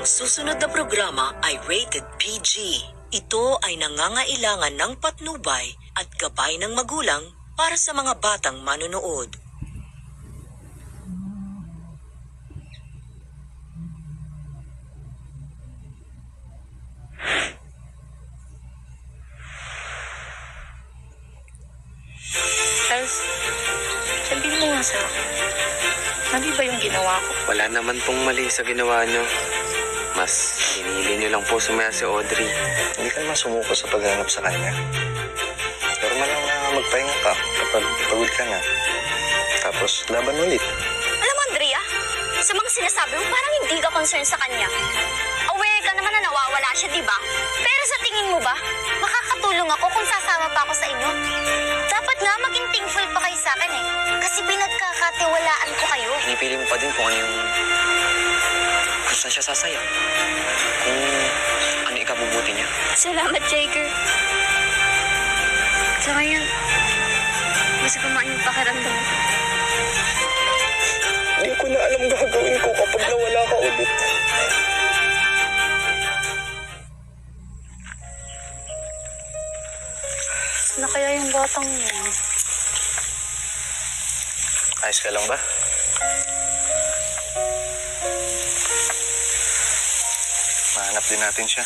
Ang susunod na programa ay rated PG. Ito ay nangangailangan ng patnubay at gabay ng magulang para sa mga batang manonood. Charles, sabihin mo nga sa akin, mali ba yung ginawa ko? Wala naman pong mali sa ginawa nyo. Mas hinili nyo lang po sumaya si Audrey. Hindi ka naman sumuko sa paghanap sa kanya. Pero malang na magpahinga ka kapag pagod ka na. Tapos laban ulit. Alam mo, Andrea, sa mga sinasabi mo, parang hindi ka concerned sa kanya. Aware ka naman na nawawala siya, di ba? Pero sa tingin mo ba, makakatulong ako kung sasama pa ako sa inyo? Dapat nga maging thankful pa kayo sa akin eh. Kasi pinagkakatiwalaan ko kayo. Pinipili mo pa din kung ano yung... kung saan siya sasaya. Kung ano ikabubuti niya. Salamat, Jager. Sa ngayon, mas kumain yung pakiramdam mo. Hindi ko na alam gagawin ko kapag nawala ka ulit. Ano kaya yung batang niya? Ayos ka lang ba? Mahanap din natin siya.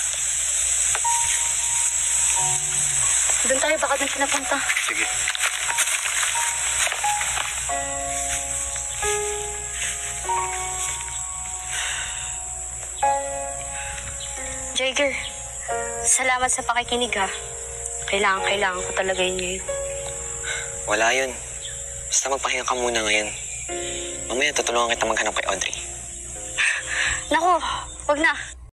Doon tayo, baka doon pinapunta. Sige. Jager, salamat sa pakikinig ha. Kailangan ko talaga yun ngayon. Wala yun. Basta magpahinga ka muna ngayon. Mamaya tutulungan kita maghanap kay Audrey. Naku, wag na.